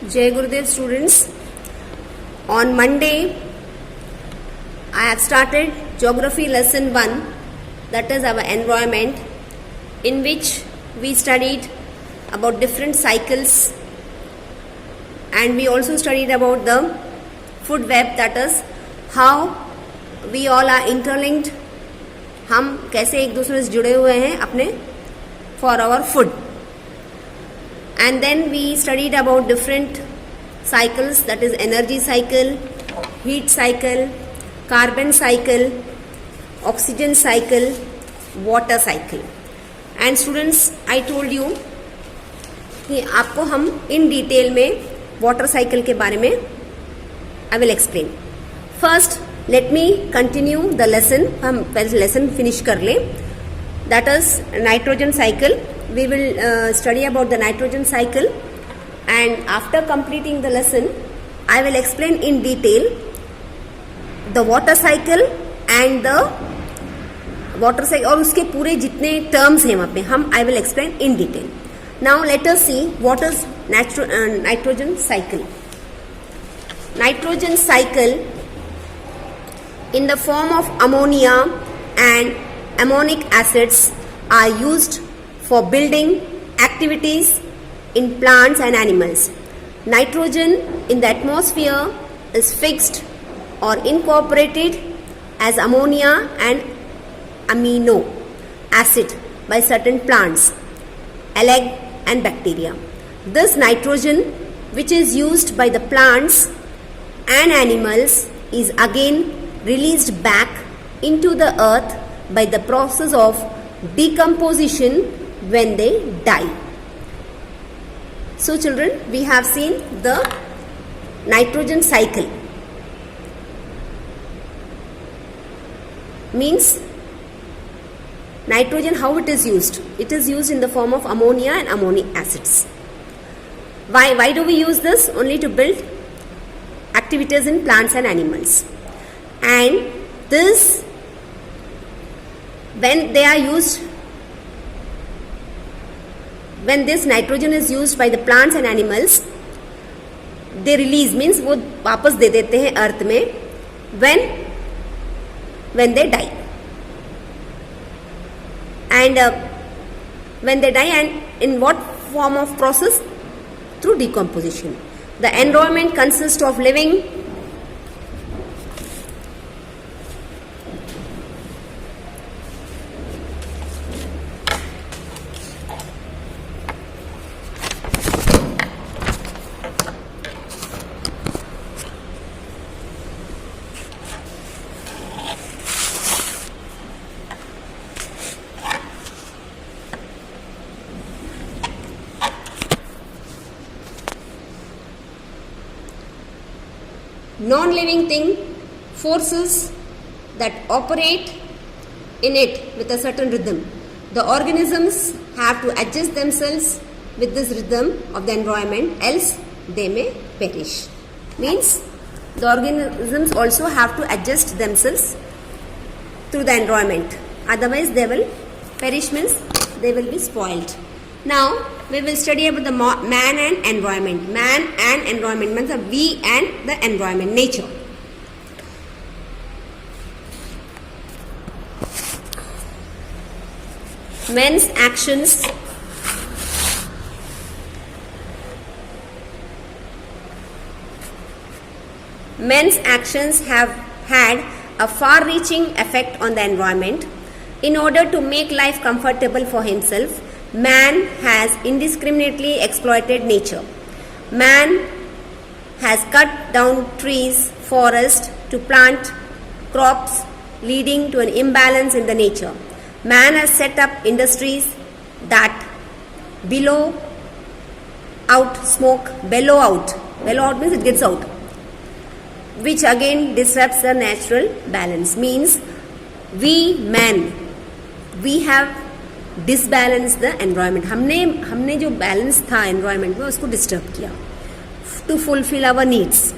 Jai Gurudev students, on Monday I have started Geography lesson 1, that is our environment, in which we studied about different cycles and we also studied about the food web, that is how we all are interlinked, हम कैसे एक दूसरे से जुड़े हुए हैं अपने for our food. And then we studied about different cycles, that is energy cycle, heat cycle, carbon cycle, oxygen cycle, water cycle. And students, I told you कि आपको हम in detail में water cycle के बारे में I will explain. First, let me continue the lesson. हम पहले lesson finish कर लें. That is nitrogen cycle. We will study about the nitrogen cycle, and after completing the lesson I will explain in detail the water cycle and the water cycle और उसके पूरे जितने terms हैं वहाँ पे हम I will explain in detail. Now let us see what is nitrogen cycle. Nitrogen cycle in the form of ammonia and ammonic acids are used for building activities in plants and animals. Nitrogen in the atmosphere is fixed or incorporated as ammonia and amino acid by certain plants, algae and bacteria. This nitrogen, which is used by the plants and animals, is again released back into the earth by the process of decomposition when they die. So children, we have seen the nitrogen cycle. Means nitrogen, how it is used? It is used in the form of ammonia and ammonic acids. Why do we use this? Only to build activities in plants and animals. And this, when they are used, when this nitrogen is used by the plants and animals, they release, means वो वापस दे देते हैं अर्थ में when they die. And when they die, and in what form of process? Through decomposition. The environment consists of living non-living thing, forces that operate in it with a certain rhythm. The organisms have to adjust themselves with this rhythm of the environment, else they may perish. Means the organisms also have to adjust themselves through the environment, otherwise they will perish, means they will be spoiled. Now we will study about the man and environment. Man and environment means the we and the environment, nature. Man's actions have had a far-reaching effect on the environment. In order to make life comfortable for himself, man has indiscriminately exploited nature. Man has cut down trees, forests to plant crops, leading to an imbalance in the nature. Man has set up industries that bellow out smoke. Bellow out means it gets out, which again disrupts the natural balance. Means we have disbalance the environment. हमने जो balance था environment में उसको disturb किया to fulfill our needs,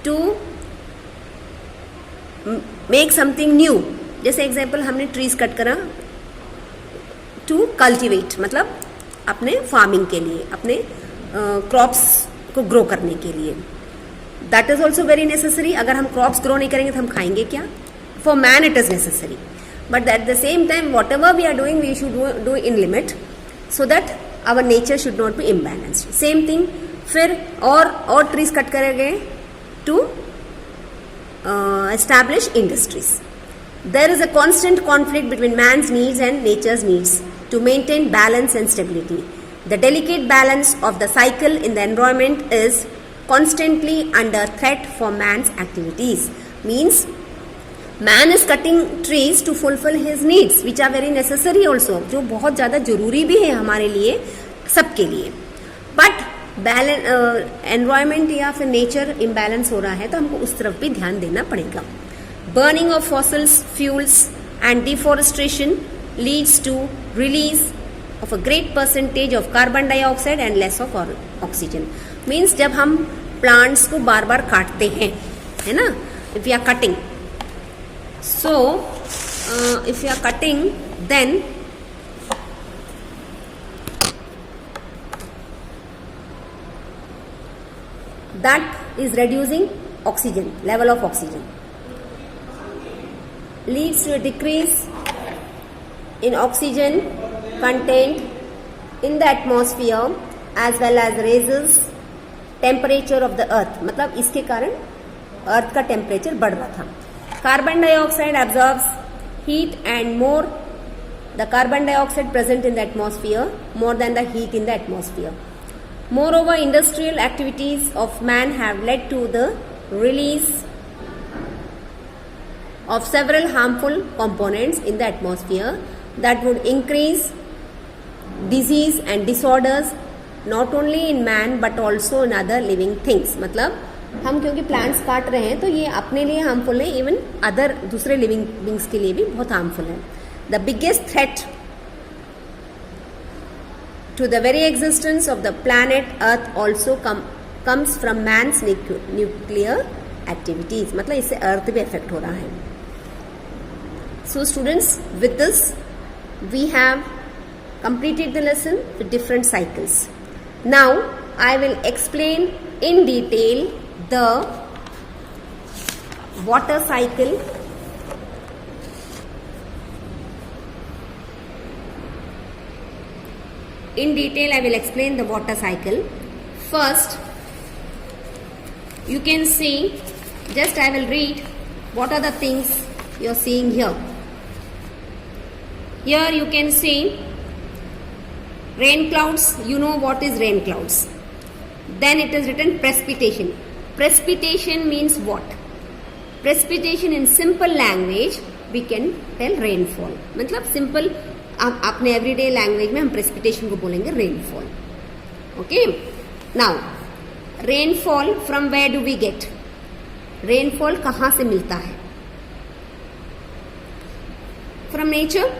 to make something new. जैसे example हमने trees cut करा to cultivate, मतलब अपने फार्मिंग के लिए, अपने क्रॉप्स को ग्रो करने के लिए. That is also very necessary. अगर हम क्रॉप्स ग्रो नहीं करेंगे तो हम खाएंगे क्या? For man it is necessary, but at the same time whatever we are doing we should do in limit so that our nature should not be imbalanced. Same thing फिर और trees cut करेंगे to establish industries. There is a constant conflict between man's needs and nature's needs to maintain balance and stability. The delicate balance of the cycle in the environment is constantly under threat for man's activities. Means man is cutting trees to fulfill his needs which are very necessary also, जो बहुत ज़्यादा जरूरी भी है हमारे लिए, सबके लिए. But एनवायरमेंट या फिर नेचर इम्बैलेंस हो रहा है तो हमको उस तरफ भी ध्यान देना पड़ेगा. Burning of fossils fuels and deforestation leads to release of a great percentage of carbon dioxide and less of oxygen. Means जब हम प्लांट्स को बार बार काटते हैं, है ना, if you are cutting, so if you are cutting then that is reducing oxygen, level of oxygen, leads to a decrease in oxygen content in the atmosphere as well as raises temperature of the earth. मतलब इसके कारण अर्थ का temperature बढ़ रहा था. Carbon dioxide absorbs heat and more the carbon dioxide present in the atmosphere more than the heat in the atmosphere. Moreover, industrial activities of man have led to the release of several harmful components in the atmosphere that would increase disease and disorders not only in man but also in other living things. मतलब हम क्योंकि plants काट रहे हैं तो ये अपने लिए हार्मफुल है, इवन अदर दूसरे लिविंग बींग्स के लिए भी बहुत हार्मफुल है. The biggest threat to the very existence of the planet Earth also comes from man's nuclear activities. मतलब इससे अर्थ भी अफेक्ट हो रहा है. So students, with this we have completed the lesson with different cycles. Now I will explain in detail the water cycle. In detail I will explain the water cycle. First you can see, just I will read what are the things you are seeing here. Here you can see rain clouds. You know what is rain clouds. Then it is written precipitation. Precipitation means what? Precipitation in simple language we can tell rainfall. मतलब simple अपने everyday language में हम precipitation को बोलेंगे rainfall. Okay, now rainfall from where do we get? Rainfall कहां से मिलता है? From nature.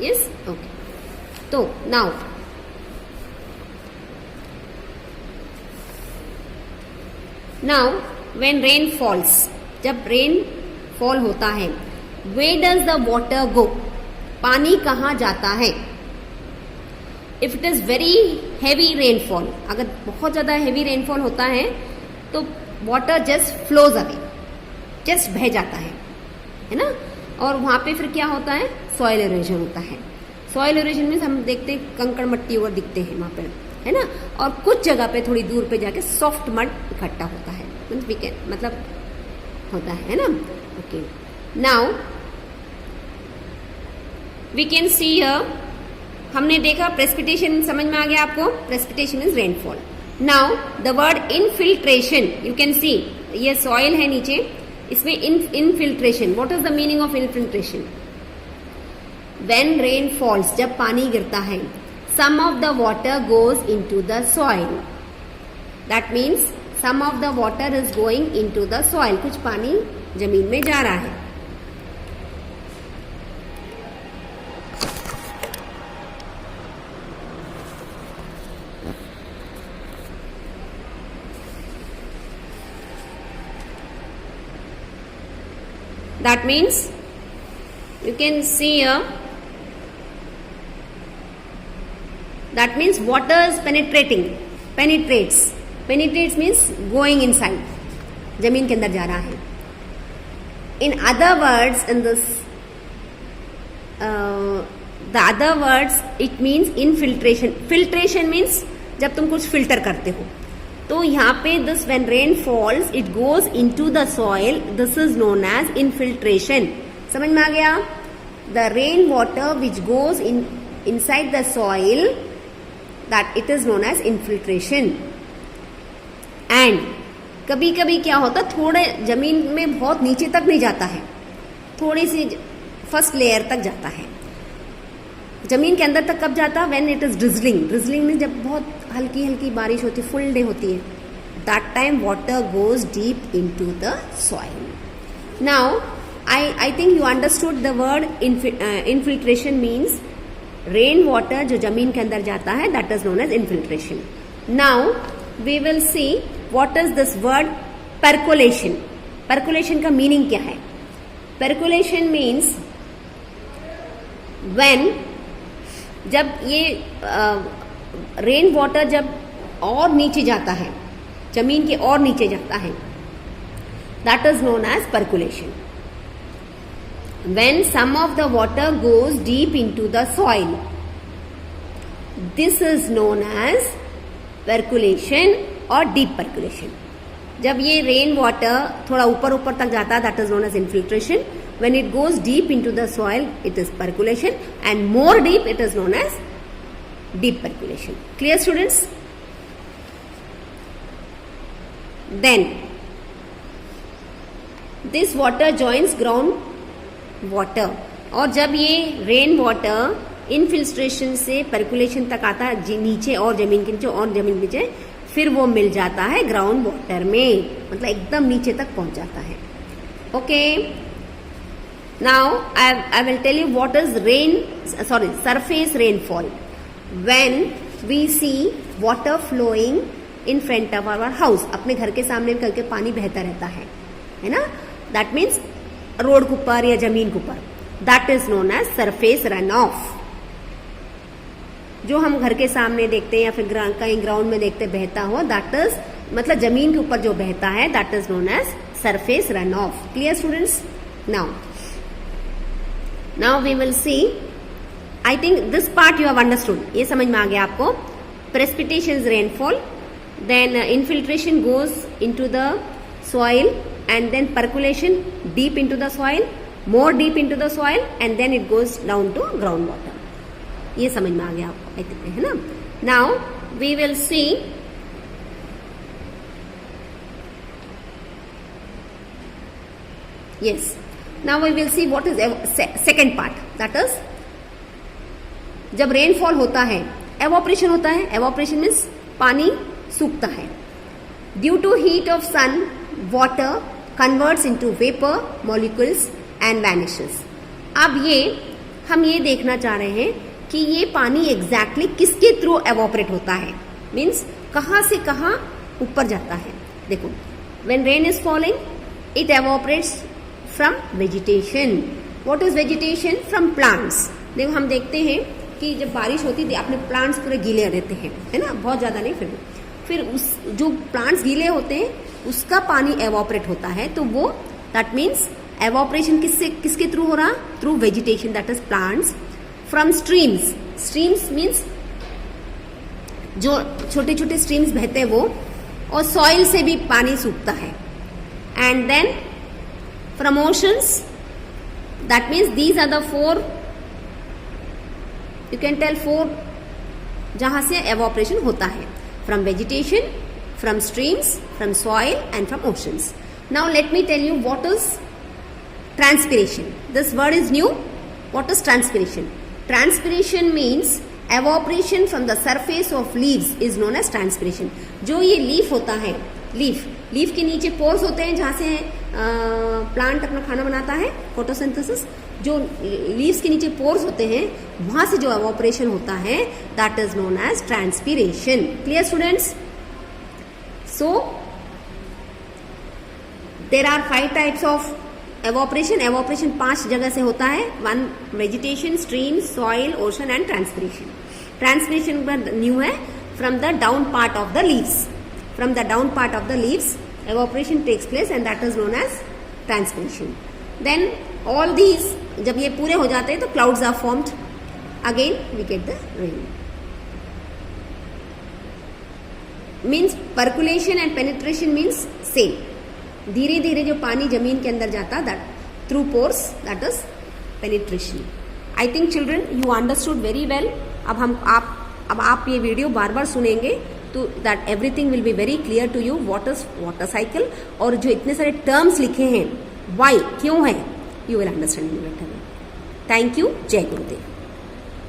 Yes, okay. तो नाउ व्हेन रेन फॉल्स, जब रेन फॉल होता है, where does the water go? पानी कहाँ जाता है? If it is very heavy rainfall, अगर बहुत ज्यादा हैवी रेनफॉल होता है तो water just flows away, just बह जाता है ना. और वहां पे फिर क्या होता है? सॉइल इरोजन होता है. सॉइल इरोजन में हम देखते हैं कंकड़ मट्टी और दिखते हैं वहां पे, है ना. और कुछ जगह पे थोड़ी दूर पे जाके सॉफ्ट मड इकट्ठा होता है, मतलब होता है ना. Okay, now we can see here, हमने देखा प्रेसिपिटेशन समझ में आ गया आपको. Precipitation is rainfall. Now the word infiltration, you can see ये सॉइल है नीचे, इसमें infiltration. What is the meaning of infiltration? When rain falls, जब पानी गिरता है, some of the water goes into the soil. That means some of the water is going into the soil. कुछ पानी जमीन में जा रहा है. That means you can see here that means water is penetrating, penetrates means going inside, जमीन के अंदर जा रहा है. In other words, in this the other words it means infiltration. Filtration means जब तुम कुछ फिल्टर करते हो, तो यहाँ पे this when rain falls it goes into the soil, this is known as infiltration. समझ में आ गया? The rain water which goes inside the soil, that it is known as infiltration. And कभी कभी क्या होता है, थोड़े जमीन में बहुत नीचे तक नहीं जाता है, थोड़ी सी फर्स्ट लेयर तक जाता है. जमीन के अंदर तक कब जाता है? When it is drizzling. Drizzling में जब बहुत हल्की हल्की बारिश होती है, फुल डे होती है, that time water goes deep into the soil. Now I think you understood the word infiltration means rain water जो जमीन के अंदर जाता है, that is known as infiltration. Now we will see what is this word percolation. Percolation का meaning क्या है? Percolation means when, जब ये रेन वाटर जब और नीचे जाता है, जमीन के और नीचे जाता है, that is known as percolation. When some of the water goes deep into the soil, this is known as percolation or deep percolation. जब ये रेन वाटर थोड़ा ऊपर ऊपर तक जाता है, that is known as infiltration. When it goes deep into the soil, it is percolation, and more deep, it is known as deep percolation. Clear, students? Then this water joins ground water, और जब ये rain water infiltration से percolation तक आता है, नीचे और जमीन के नीचे और जमीन के नीचे, फिर वो मिल जाता है ग्राउंड वाटर में, मतलब एकदम नीचे तक पहुंच जाता है. Okay, now I will tell you what is surface rainfall. When we see water flowing in front of our house, अपने घर के सामने करके पानी बहता रहता है ना, दैट मीन्स रोड के ऊपर या जमीन के ऊपर, that is known as surface run off. जो हम घर के सामने देखते हैं या फिर कहीं ग्राउंड में देखते बहता हुआ, दैट इज मतलब जमीन के ऊपर जो बहता है, that is known as surface run off. Clear students? Now we will see, I think this part you have understood. ये समझ में आ गया आपको. Precipitation is rainfall, then infiltration goes into the soil, and then percolation deep into the soil, more deep into the soil, and then it goes down to groundwater. ये समझ में आ गया आपको, है ना? Now we will see yes. Now we will see what is second part. That is, जब rainfall होता है, एवोपरेशन होता है. एवोपरेशन मीन्स पानी सूखता है. Due to heat of sun, water converts into vapor molecules and vanishes. अब हम ये देखना चाह रहे हैं कि ये पानी एग्जैक्टली किसके थ्रू एवोपरेट होता है, मीन्स कहाँ से कहाँ ऊपर जाता है. देखो, when rain is falling it evaporates from vegetation. What is vegetation? From plants. देखो, हम देखते हैं कि जब बारिश होती है अपने प्लांट्स पूरे गीले रहते हैं, है ना, बहुत ज्यादा नहीं, फिर उस जो प्लांट्स गीले होते हैं उसका पानी एवोपरेट होता है, तो वो दैट मीन्स एवोपरेशन किसके थ्रू हो रहा? Through vegetation, that is plants. From streams, streams means जो छोटे छोटे स्ट्रीम्स बहते हैं वो, और सॉइल से भी पानी सूखता है. And then from oceans, that means these are the four, you can tell four जहां से एवोपरेशन होता है. From vegetation, from streams, from soil, and from oceans. Now let me tell you what is transpiration. This word is new. What is transpiration? Transpiration means evaporation from the surface of leaves is known as transpiration. जो ये leaf होता है, leaf के नीचे pores होते हैं जहाँ से प्लांट अपना खाना बनाता है, photosynthesis. जो leaves के नीचे pores होते हैं वहां से जो evaporation होता है, that is known as transpiration. Clear students? So there are 5 types of evaporation. Evaporation 5 जगह से होता है. 1 vegetation, stream, soil, ocean and transpiration. Transpiration new है from the down part of the leaves. From the down part of the leaves, evaporation takes place and that is known as transpiration. Then all these, जब ये पूरे हो जाते हैं तो clouds are formed. Again we get the rain. Means percolation and penetration means same. धीरे धीरे जो पानी जमीन के अंदर जाता that through pores, that is penetration. I think children you understood very well. अब आप ये वीडियो बार बार सुनेंगे तो that everything will be very clear to you what is water cycle. और जो इतने सारे टर्म्स लिखे हैं वाई क्यों है, you will understand better. Thank you. जय गुरुदेव.